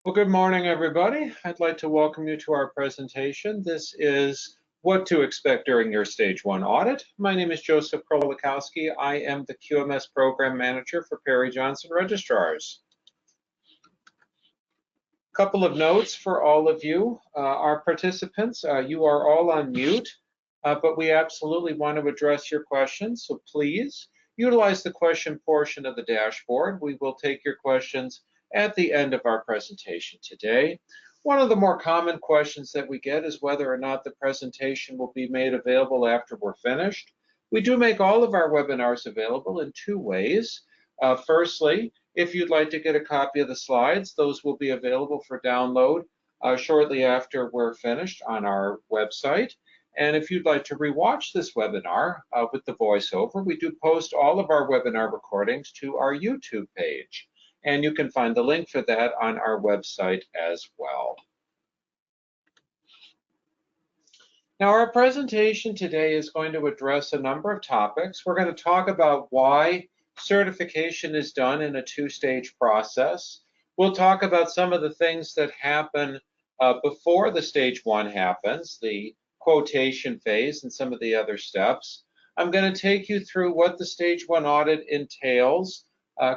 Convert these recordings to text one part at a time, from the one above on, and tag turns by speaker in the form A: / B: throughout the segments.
A: Well, good morning, everybody. I'd like to welcome you to our presentation. This is what to expect during your Stage 1 audit. My name is Joe Krolikowski. I am the QMS Program Manager for Perry Johnson Registrars. A couple of notes for all of you. Our participants, you are all on mute, but we absolutely want to address your questions, so please utilize the question portion of the dashboard. We will take your questions at the end of our presentation today. One of the more common questions that we get is whether or not the presentation will be made available after we're finished. We do make all of our webinars available in two ways. Firstly, if you'd like to get a copy of the slides, those will be available for download shortly after we're finished on our website. And if you'd like to rewatch this webinar with the voiceover, we do post all of our webinar recordings to our YouTube page. And you can find the link for that on our website as well. Now, our presentation today is going to address a number of topics. We're going to talk about why certification is done in a two-stage process. We'll talk about some of the things that happen before the Stage 1 happens, the quotation phase and some of the other steps. I'm going to take you through what the Stage 1 audit entails,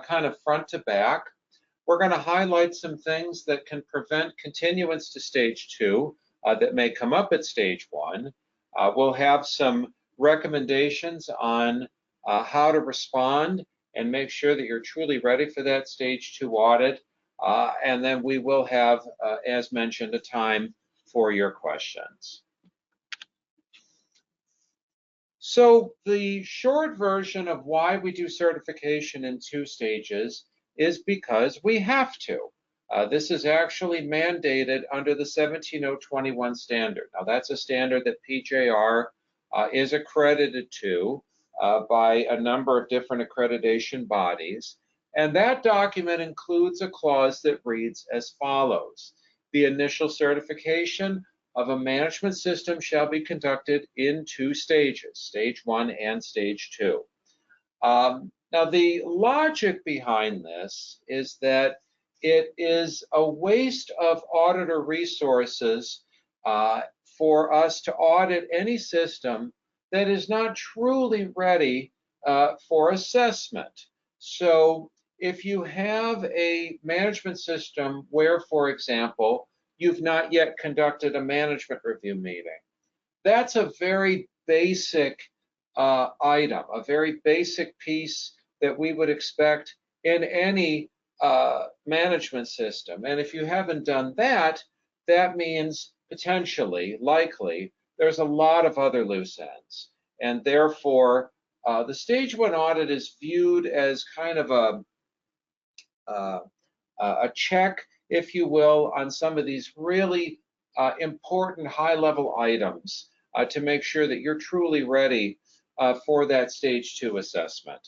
A: kind of front to back. We're going to highlight some things that can prevent continuance to Stage 2 that may come up at Stage 1. We'll have some recommendations on how to respond and make sure that you're truly ready for that Stage 2 audit. And then we will have, as mentioned, a time for your questions. So the short version of why we do certification in two stages is because we have to. This is actually mandated under the 17021 standard. Now that's a standard that PJR is accredited to by a number of different accreditation bodies. And that document includes a clause that reads as follows: the initial certification of a management system shall be conducted in two stages, Stage 1 and Stage 2. Now, the logic behind this is that it is a waste of auditor resources for us to audit any system that is not truly ready for assessment. So if you have a management system where, for example, you've not yet conducted a management review meeting, that's a very basic item, a very basic piece that we would expect in any management system. And if you haven't done that, that means potentially, likely, there's a lot of other loose ends. And therefore, the Stage 1 audit is viewed as kind of a check, if you will, on some of these really important high-level items to make sure that you're truly ready for that Stage 2 assessment.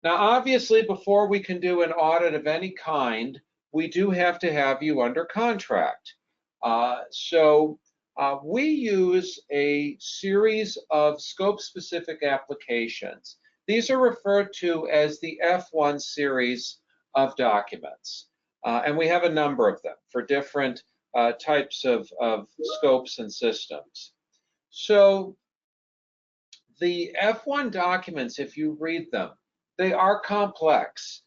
A: Now, obviously, before we can do an audit of any kind, we do have to have you under contract. So we use a series of scope-specific applications. These are referred to as the F1 series of documents. And we have a number of them for different types of scopes and systems. So the F1 documents, if you read them, they are complex,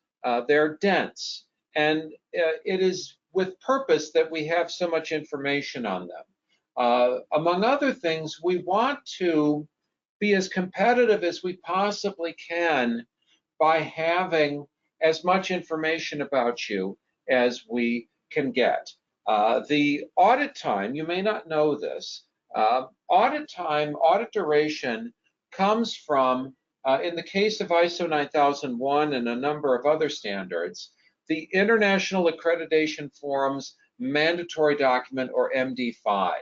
A: they're dense, and it is with purpose that we have so much information on them. Among other things, we want to be as competitive as we possibly can by having as much information about you as we can get. The audit time, you may not know this, audit time, audit duration comes from, in the case of ISO 9001 and a number of other standards, the International Accreditation Forum's mandatory document, or MD5.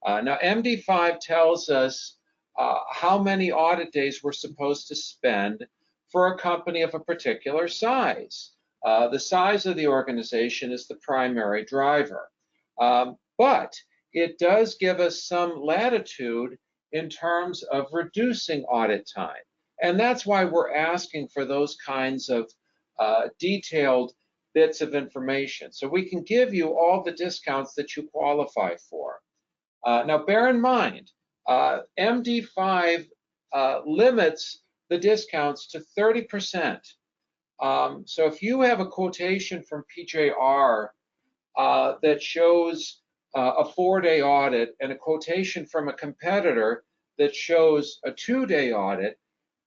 A: Now, MD5 tells us how many audit days we're supposed to spend for a company of a particular size. The size of the organization is the primary driver. But it does give us some latitude in terms of reducing audit time. And that's why we're asking for those kinds of detailed bits of information. So we can give you all the discounts that you qualify for. Now, bear in mind, MD5 limits the discounts to 30%. So if you have a quotation from PJR that shows a 4-day audit and a quotation from a competitor that shows a 2-day audit,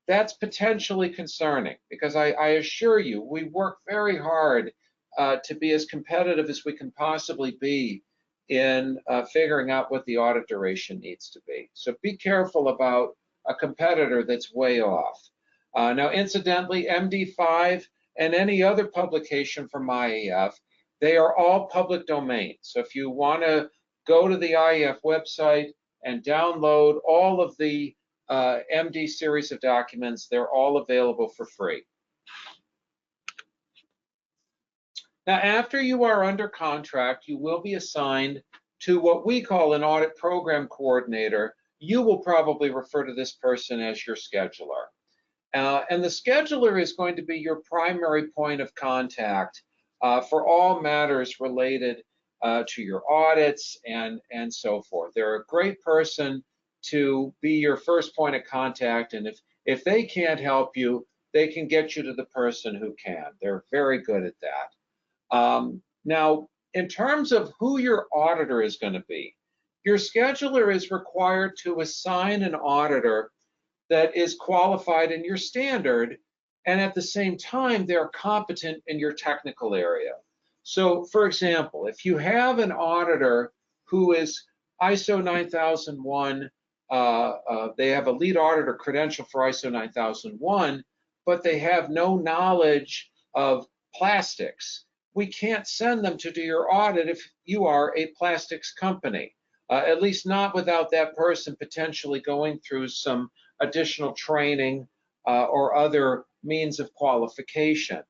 A: that's potentially concerning, because I assure you, we work very hard to be as competitive as we can possibly be in figuring out what the audit duration needs to be. So be careful about a competitor that's way off. Now, incidentally, MD5 and any other publication from IAF, they are all public domain. So if you want to go to the IAF website and download all of the MD series of documents, they're all available for free. Now, after you are under contract, you will be assigned to what we call an audit program coordinator. You will probably refer to this person as your scheduler. And the scheduler is going to be your primary point of contact for all matters related to your audits and so forth. They're a great person to be your first point of contact, and if they can't help you, they can get you to the person who can. They're very good at that. Now, in terms of who your auditor is going to be, your scheduler is required to assign an auditor that is qualified in your standard, and at the same time, they're competent in your technical area. So, for example, if you have an auditor who is ISO 9001, they have a lead auditor credential for ISO 9001, but they have no knowledge of plastics, we can't send them to do your audit if you are a plastics company, at least not without that person potentially going through some additional training or other means of qualification.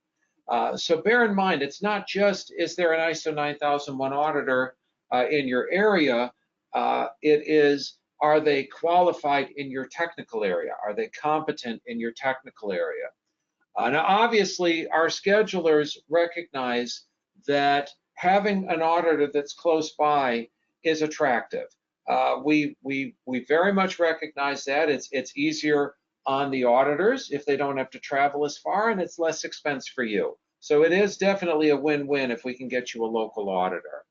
A: So bear in mind, it's not just, is there an ISO 9001 auditor in your area? It is, are they qualified in your technical area? Are they competent in your technical area? Now, obviously, our schedulers recognize that having an auditor that's close by is attractive. We very much recognize that. It's easier on the auditors if they don't have to travel as far, and it's less expense for you. So it is definitely a win-win if we can get you a local auditor.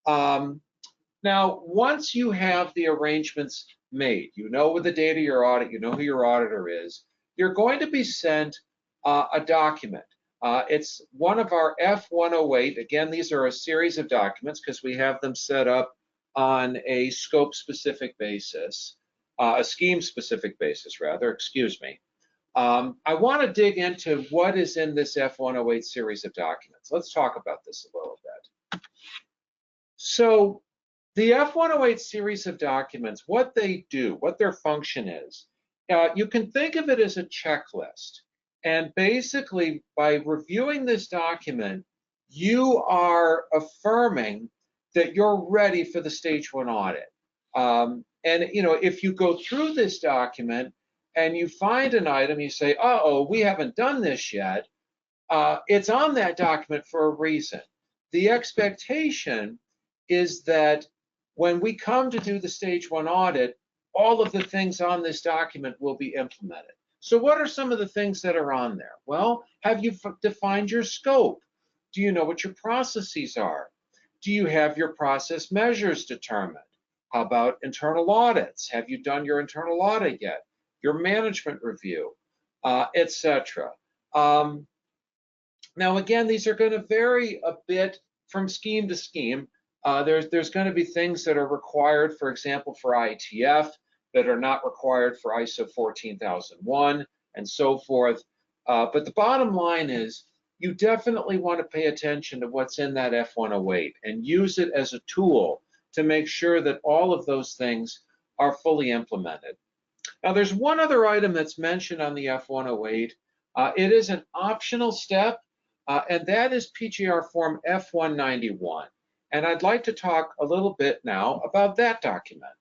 A: Now, once you have the arrangements made, you know the date of your audit, you know who your auditor is, you're going to be sent a document. It's one of our F108. Again, these are a series of documents because we have them set up on a scope-specific basis, a scheme-specific basis, rather, excuse me. I want to dig into what is in this F108 series of documents. Let's talk about this a little bit. So the F108 series of documents, what they do, what their function is, you can think of it as a checklist. And basically, by reviewing this document, you are affirming that you're ready for the stage 1 audit. And if you go through this document and you find an item, you say, uh-oh, we haven't done this yet, it's on that document for a reason. The expectation is that when we come to do the stage 1 audit, all of the things on this document will be implemented. So what are some of the things that are on there? Well, have you defined your scope? Do you know what your processes are? Do you have your process measures determined? How about internal audits? Have you done your internal audit yet? Your management review, etc. Now, again, these are going to vary a bit from scheme to scheme. There's going to be things that are required, for example, for IETF, that are not required for ISO 14001 and so forth. But the bottom line is you definitely want to pay attention to what's in that F108 and use it as a tool to make sure that all of those things are fully implemented. Now, there's one other item that's mentioned on the F108. It is an optional step, and that is PGR Form F191. And I'd like to talk a little bit now about that document.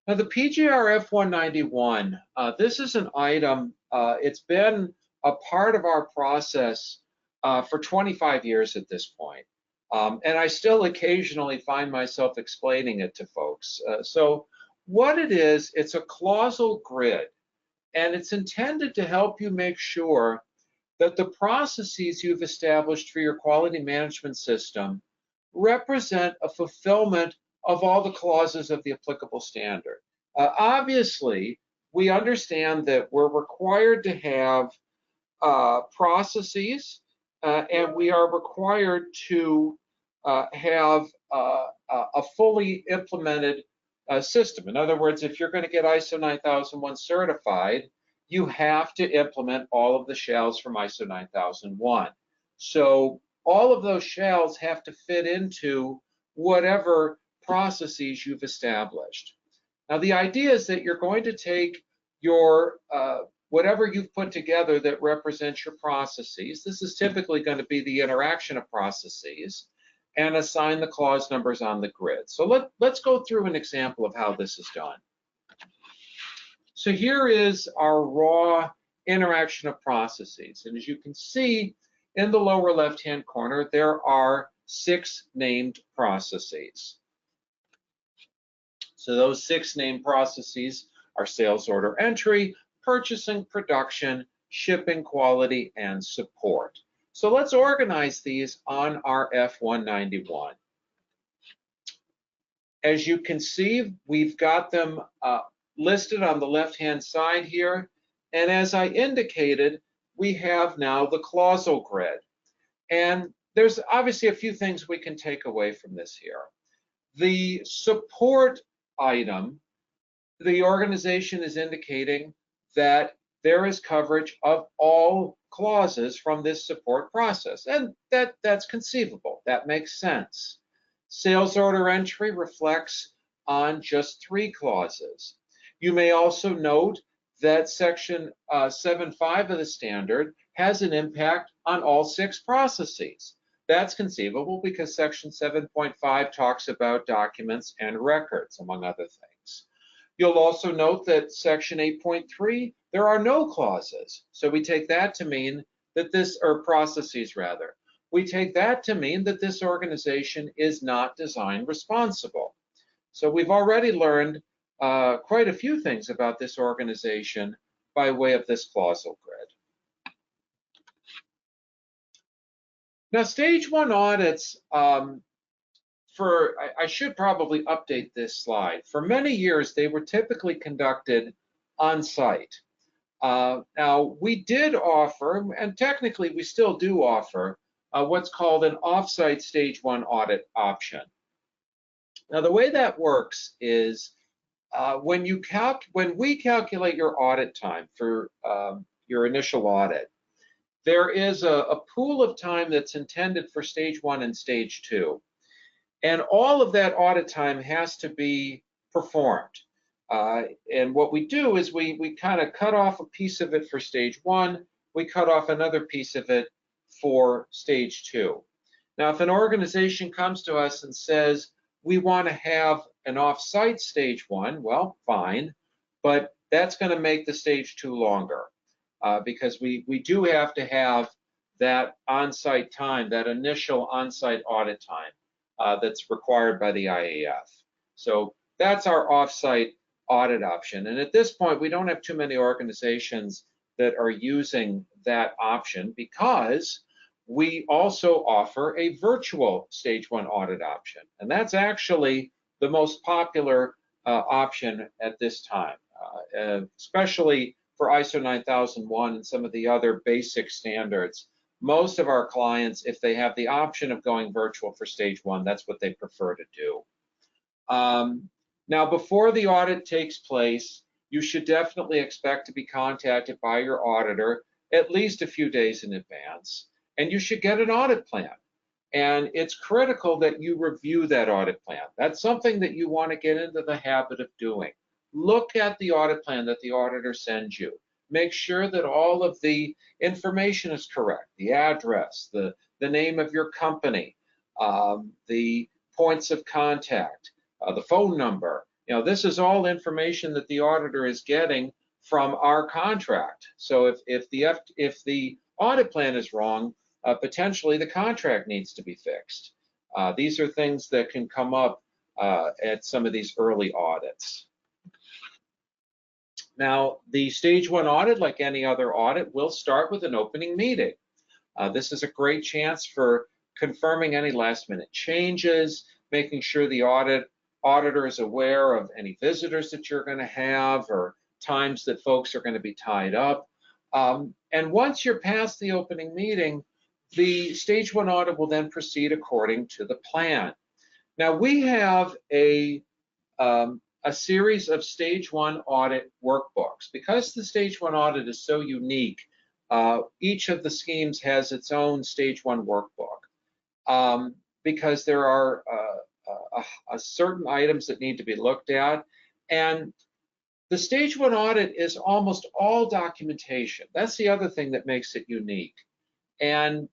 A: Now, the PGR F191, this is an item, it's been a part of our process for 25 years at this point. And I still occasionally find myself explaining it to folks. So what it is, it's a clausal grid, and it's intended to help you make sure that the processes you've established for your quality management system represent a fulfillment of all the clauses of the applicable standard. Obviously, we understand that we're required to have processes, and we are required to have a fully implemented system. In other words, if you're going to get ISO 9001 certified, you have to implement all of the shalls from ISO 9001. So all of those shalls have to fit into whatever processes you've established. Now, the idea is that you're going to take your whatever you've put together that represents your processes. This is typically going to be the interaction of processes, and assign the clause numbers on the grid. So let's go through an example of how this is done. So here is our raw interaction of processes. And as you can see in the lower left-hand corner, there are 6 named processes. So those 6 named processes are sales order entry, purchasing, production, shipping, quality, and support. So let's organize these on our F191. As you can see, we've got them listed on the left-hand side here. And as I indicated, we have now the clausal grid. And there's obviously a few things we can take away from this here. The support item, the organization is indicating that there is coverage of all clauses from this support process, and that's conceivable. That makes sense. Sales order entry reflects on just 3 clauses. You may also note that section 7.5 of the standard has an impact on all 6 processes. That's conceivable because section 7.5 talks about documents and records, among other things. You'll also note that section 8.3, there are no clauses. So we take that to mean that this, or processes rather, we take that to mean that this organization is not design responsible. So we've already learned quite a few things about this organization by way of this clausal grid. Now, stage 1 audits, I should probably update this slide. For many years, they were typically conducted on site. Now, we did offer, and technically we still do offer, what's called an off-site stage 1 audit option. Now, the way that works is when we calculate your audit time for your initial audit, there is a pool of time that's intended for stage 1 and stage 2. And all of that audit time has to be performed. And what we do is we kind of cut off a piece of it for stage 1, we cut off another piece of it for stage 2. Now, if an organization comes to us and says, we want to have an off-site stage 1, well, fine, but that's going to make the stage 2 longer because we do have to have that on-site time, that initial on-site audit time. That's required by the IAF. So that's our off-site audit option. And at this point, we don't have too many organizations that are using that option because we also offer a virtual stage 1 audit option. And that's actually the most popular option at this time, especially for ISO 9001 and some of the other basic standards. Most of our clients, if they have the option of going virtual for stage 1, that's what they prefer to do. Now, before the audit takes place, you should definitely expect to be contacted by your auditor at least a few days in advance, and you should get an audit plan. And it's critical that you review that audit plan. That's something that you want to get into the habit of doing. Look at the audit plan that the auditor sends you. Make sure that all of the information is correct, the address, the name of your company, the points of contact, the phone number. You know, this is all information that the auditor is getting from our contract. So if the audit plan is wrong, potentially the contract needs to be fixed. These are things that can come up at some of these early audits. Now, the stage 1 audit, like any other audit, will start with an opening meeting. This is a great chance for confirming any last-minute changes, making sure the auditor is aware of any visitors that you're going to have or times that folks are going to be tied up. And once you're past the opening meeting, the stage 1 audit will then proceed according to the plan. Now, we have a series of stage 1 audit workbooks. Because the stage 1 audit is so unique, each of the schemes has its own stage 1 workbook because there are certain items that need to be looked at. And the stage 1 audit is almost all documentation. That's the other thing that makes it unique. And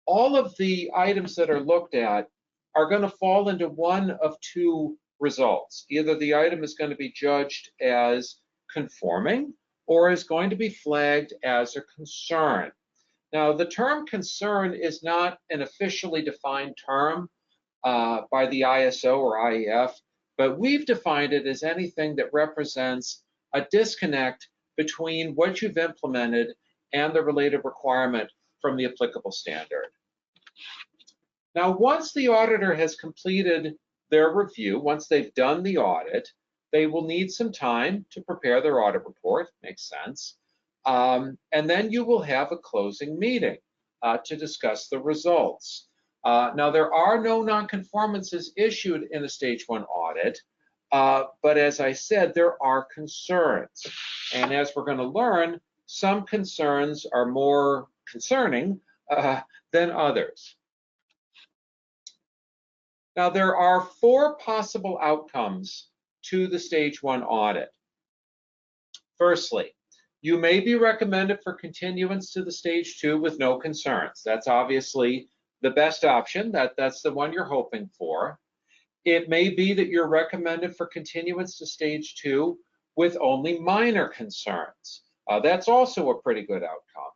A: all of the items that are looked at are going to fall into one of two results. Either the item is going to be judged as conforming or is going to be flagged as a concern. Now, the term concern is not an officially defined term by the ISO or IEF, but we've defined it as anything that represents a disconnect between what you've implemented and the related requirement from the applicable standard. Now, once the auditor has completed their review, once they've done the audit, they will need some time to prepare their audit report, makes sense, and then you will have a closing meeting to discuss the results. Now, there are no nonconformances issued in a stage 1 audit, but as I said, there are concerns. And as we're going to learn, some concerns are more concerning than others. Now, there are 4 possible outcomes to the stage 1 audit. Firstly, you may be recommended for continuance to the stage 2 with no concerns. That's obviously the best option. That's the one you're hoping for. It may be that you're recommended for continuance to stage 2 with only minor concerns. That's also a pretty good outcome.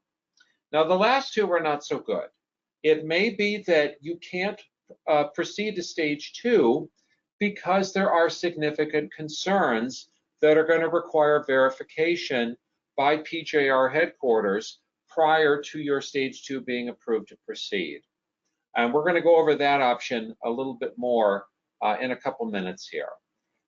A: Now, the last 2 are not so good. It may be that you can't proceed to stage 2 because there are significant concerns that are going to require verification by PJR headquarters prior to your stage 2 being approved to proceed. And we're going to go over that option a little bit more in a couple minutes here.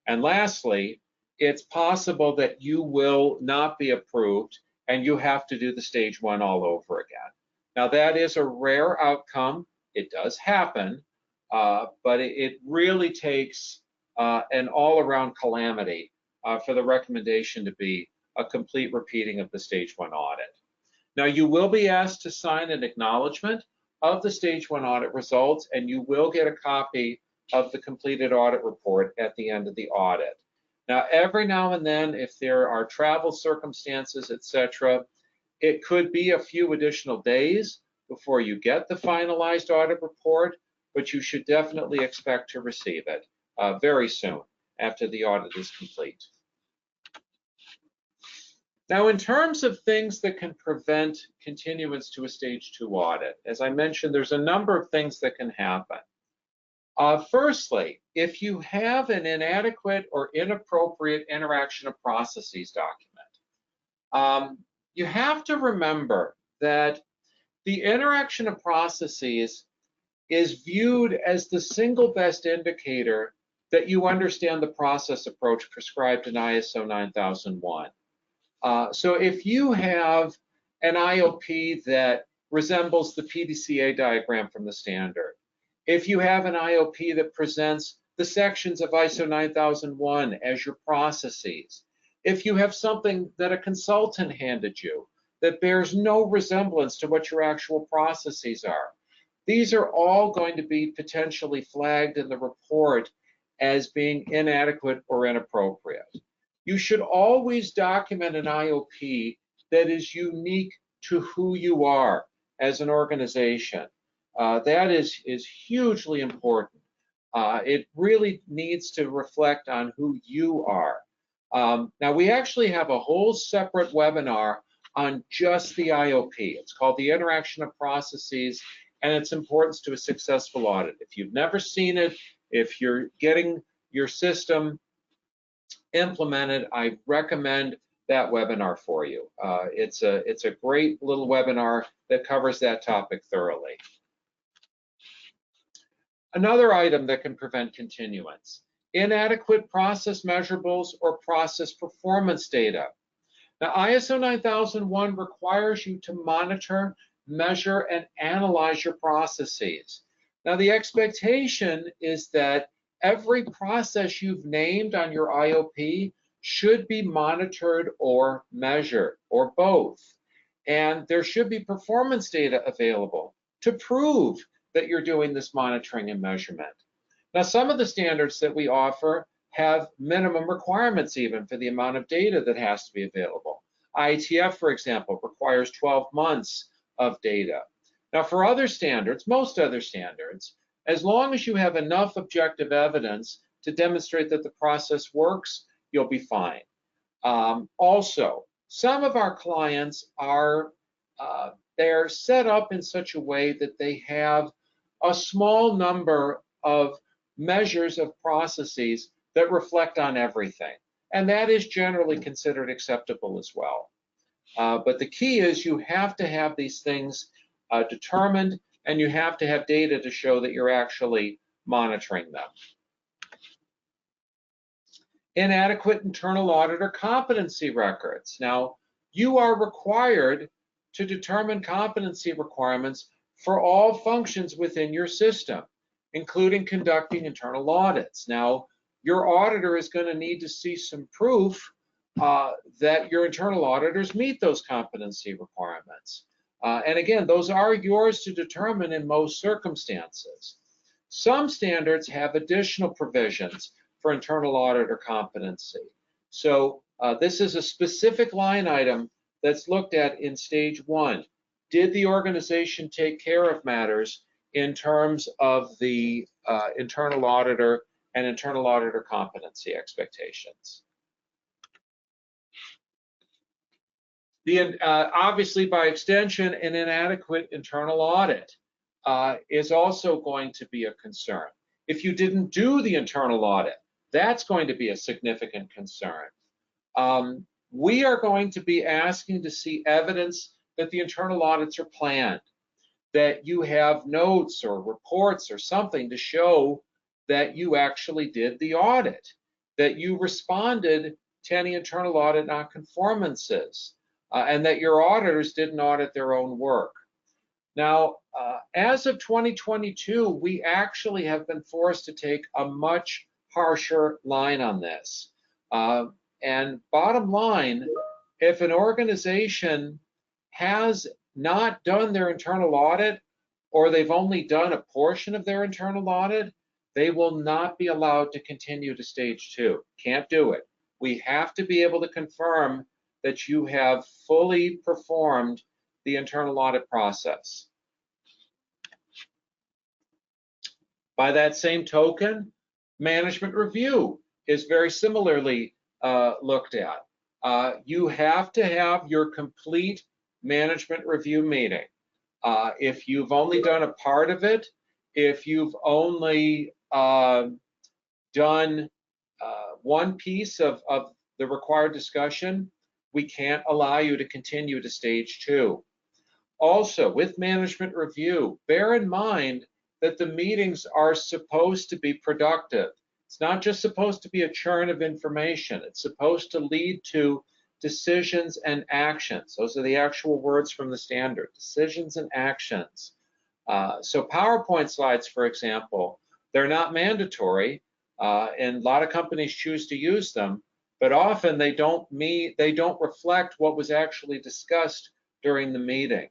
A: And lastly, it's possible that you will not be approved and you have to do the stage 1 all over again. Now, that is a rare outcome. It does happen, but it really takes an all-around calamity for the recommendation to be a complete repeating of the stage 1 audit. Now, you will be asked to sign an acknowledgement of the stage 1 audit results, and you will get a copy of the completed audit report at the end of the audit. Now, every now and then, if there are travel circumstances, etc., it could be a few additional days before you get the finalized audit report, but you should definitely expect to receive it very soon after the audit is complete. Now, in terms of things that can prevent continuance to a stage 2 audit, as I mentioned, there's a number of things that can happen. Firstly, if you have an inadequate or inappropriate interaction of processes document, you have to remember that the interaction of processes is viewed as the single best indicator that you understand the process approach prescribed in ISO 9001. So if you have an IOP that resembles the PDCA diagram from the standard, if you have an IOP that presents the sections of ISO 9001 as your processes, if you have something that a consultant handed you that bears no resemblance to what your actual processes are, these are all going to be potentially flagged in the report as being inadequate or inappropriate. You should always document an IOP that is unique to who you are as an organization. That is hugely important. It really needs to reflect on who you are. Now, we actually have a whole separate webinar on just the IOP. It's called the Interaction of Processes and its Importance to a Successful Audit. If you've never seen it, if you're getting your system implemented, I recommend that webinar for you. It's a great little webinar that covers that topic thoroughly. Another item that can prevent continuance: inadequate process measurables or process performance data. Now, ISO 9001 requires you to monitor, measure, and analyze your processes. Now, the expectation is that every process you've named on your IOP should be monitored or measured, or both. And there should be performance data available to prove that you're doing this monitoring and measurement. Now, some of the standards that we offer have minimum requirements even for the amount of data that has to be available. IETF, for example, requires 12 months of data. Now, for other standards, most other standards, as long as you have enough objective evidence to demonstrate that the process works, you'll be fine. Also, some of our clients are they're set up in such a way that they have a small number of measures of processes that reflect on everything, and that is generally considered acceptable as well. But the key is you have to have these things determined, and you have to have data to show that you're actually monitoring them. Inadequate internal auditor competency records. Now, you are required to determine competency requirements for all functions within your system, including conducting internal audits. Now, your auditor is going to need to see some proof that your internal auditors meet those competency requirements. And again, those are yours to determine in most circumstances. Some standards have additional provisions for internal auditor competency. So this is a specific line item that's looked at in stage 1. Did the organization take care of matters in terms of the internal auditor and internal auditor competency expectations? Obviously, by extension, an inadequate internal audit is also going to be a concern. If you didn't do the internal audit, that's going to be a significant concern. We are going to be asking to see evidence that the internal audits are planned, that you have notes or reports or something to show that you actually did the audit, that you responded to any internal audit nonconformances, and that your auditors didn't audit their own work. Now, as of 2022, we actually have been forced to take a much harsher line on this. And bottom line, if an organization has not done their internal audit, or they've only done a portion of their internal audit, they will not be allowed to continue to stage 2. Can't do it. We have to be able to confirm that you have fully performed the internal audit process. By that same token, management review is very similarly looked at. You have to have your complete management review meeting. If you've only done a part of it, if you've only done one piece of the required discussion, we can't allow you to continue to stage 2. Also, with management review, bear in mind that the meetings are supposed to be productive. It's not just supposed to be a churn of information. It's supposed to lead to decisions and actions. Those are the actual words from the standard, decisions and actions. So PowerPoint slides, for example, they're not mandatory, and a lot of companies choose to use them, but often they don't reflect what was actually discussed during the meeting.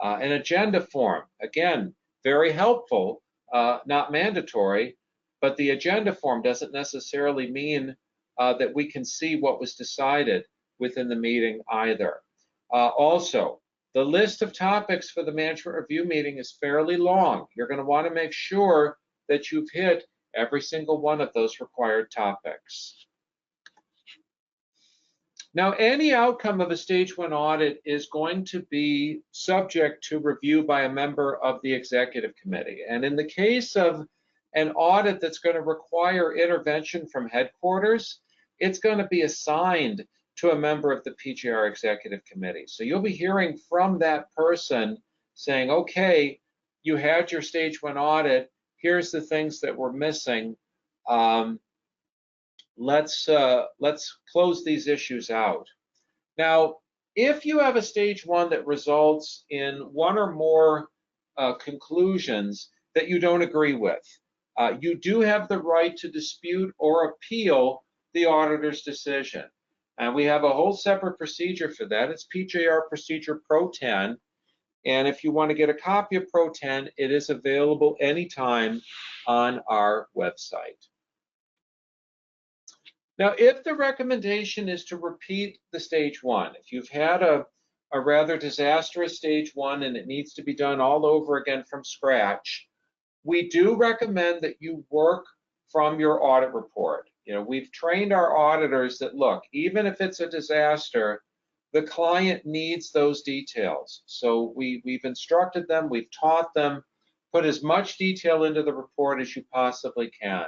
A: An agenda form, again, very helpful, not mandatory, but the agenda form doesn't necessarily mean that we can see what was decided within the meeting either. Also, the list of topics for the management review meeting is fairly long. You're going to want to make sure that you've hit every single one of those required topics. Now, any outcome of a stage 1 audit is going to be subject to review by a member of the executive committee. And in the case of an audit that's going to require intervention from headquarters, it's going to be assigned to a member of the PJR executive committee. So you'll be hearing from that person saying, okay, you had your stage 1 audit, here's the things that were missing. Let's close these issues out. Now, if you have a stage 1 that results in one or more conclusions that you don't agree with, you do have the right to dispute or appeal the auditor's decision. And we have a whole separate procedure for that. It's PJR Procedure Pro 10. And if you want to get a copy of Pro 10, it is available anytime on our website. Now, if the recommendation is to repeat the stage 1, if you've had a rather disastrous stage 1 and it needs to be done all over again from scratch, we do recommend that you work from your audit report. You know, we've trained our auditors that, look, even if it's a disaster, the client needs those details. So we've instructed them, we've taught them, put as much detail into the report as you possibly can.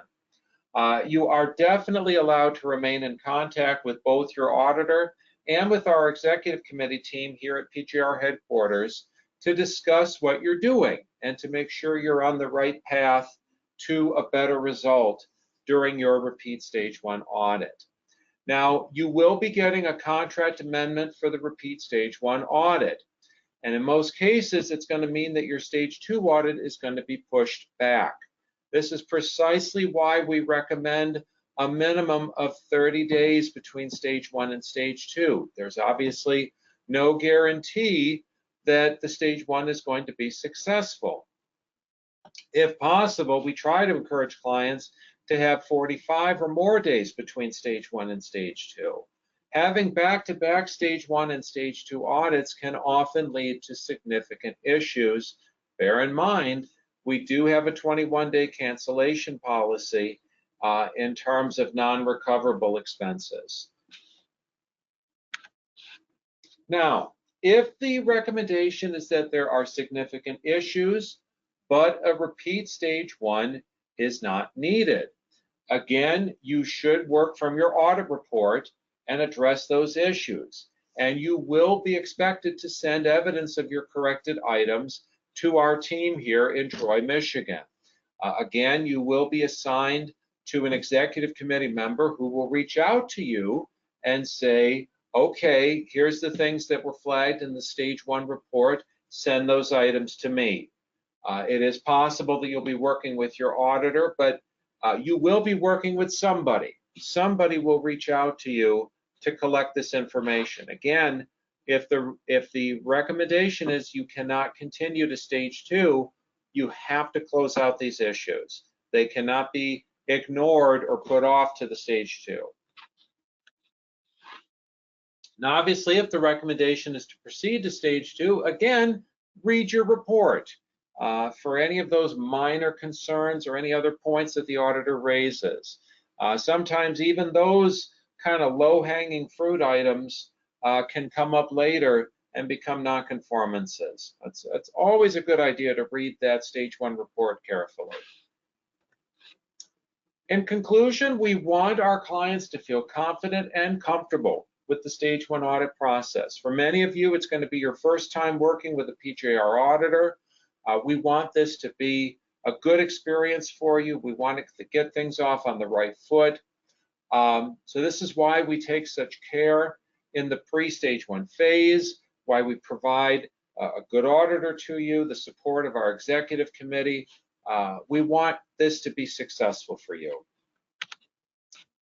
A: You are definitely allowed to remain in contact with both your auditor and with our executive committee team here at PJR headquarters to discuss what you're doing and to make sure you're on the right path to a better result during your repeat stage 1 audit. Now, you will be getting a contract amendment for the repeat stage 1 audit. And in most cases, it's going to mean that your stage 2 audit is going to be pushed back. This is precisely why we recommend a minimum of 30 days between stage 1 and stage 2. There's obviously no guarantee that the stage 1 is going to be successful. If possible, we try to encourage clients to have 45 or more days between stage 1 and stage 2. Having back-to-back stage 1 and stage 2 audits can often lead to significant issues. Bear in mind, we do have a 21-day cancellation policy in terms of non-recoverable expenses. Now, if the recommendation is that there are significant issues, but a repeat stage 1 is not needed, again, you should work from your audit report and address those issues. And you will be expected to send evidence of your corrected items to our team here in Troy, Michigan. Again, you will be assigned to an executive committee member who will reach out to you and say, okay, here's the things that were flagged in the stage 1 report, send those items to me. It is possible that you'll be working with your auditor, but you will be working with somebody. Somebody will reach out to you to collect this information. Again, if the recommendation is you cannot continue to stage 2, you have to close out these issues. They cannot be ignored or put off to the stage 2. Now, obviously, if the recommendation is to proceed to stage 2, again, read your report for any of those minor concerns or any other points that the auditor raises. Sometimes even those kind of low-hanging fruit items can come up later and become nonconformances. It's always a good idea to read that stage 1 report carefully. In conclusion, we want our clients to feel confident and comfortable with the stage 1 audit process. For many of you, it's going to be your first time working with a PJR auditor. We want this to be a good experience for you. We want to get things off on the right foot. So this is why we take such care in the pre-stage 1 phase, why we provide a good auditor to you, the support of our executive committee. We want this to be successful for you.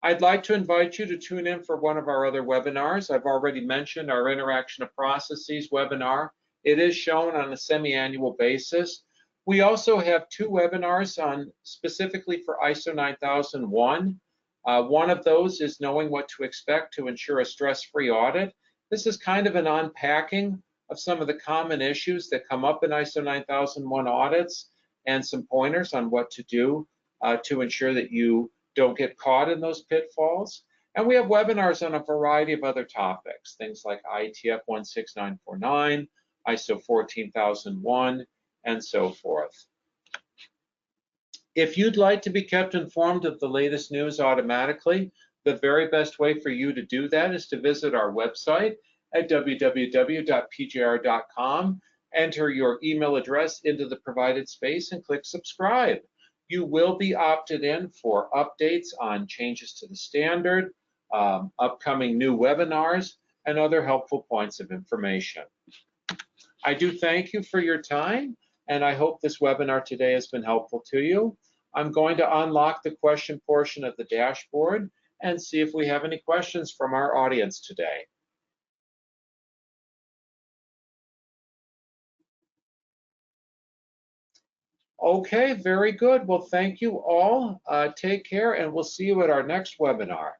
A: I'd like to invite you to tune in for one of our other webinars. I've already mentioned our Interaction of Processes webinar. It is shown on a semi-annual basis. We also have 2 webinars on specifically for ISO 9001. One of those is knowing what to expect to ensure a stress-free audit. This is kind of an unpacking of some of the common issues that come up in ISO 9001 audits and some pointers on what to do to ensure that you don't get caught in those pitfalls. And we have webinars on a variety of other topics, things like IETF 16949, ISO 14001, and so forth. If you'd like to be kept informed of the latest news automatically, the very best way for you to do that is to visit our website at www.pjr.com, enter your email address into the provided space, and click subscribe. You will be opted in for updates on changes to the standard, upcoming new webinars, and other helpful points of information. I do thank you for your time, and I hope this webinar today has been helpful to you. I'm going to unlock the question portion of the dashboard and see if we have any questions from our audience today. Okay, very good. Well, thank you all. Take care, and we'll see you at our next webinar.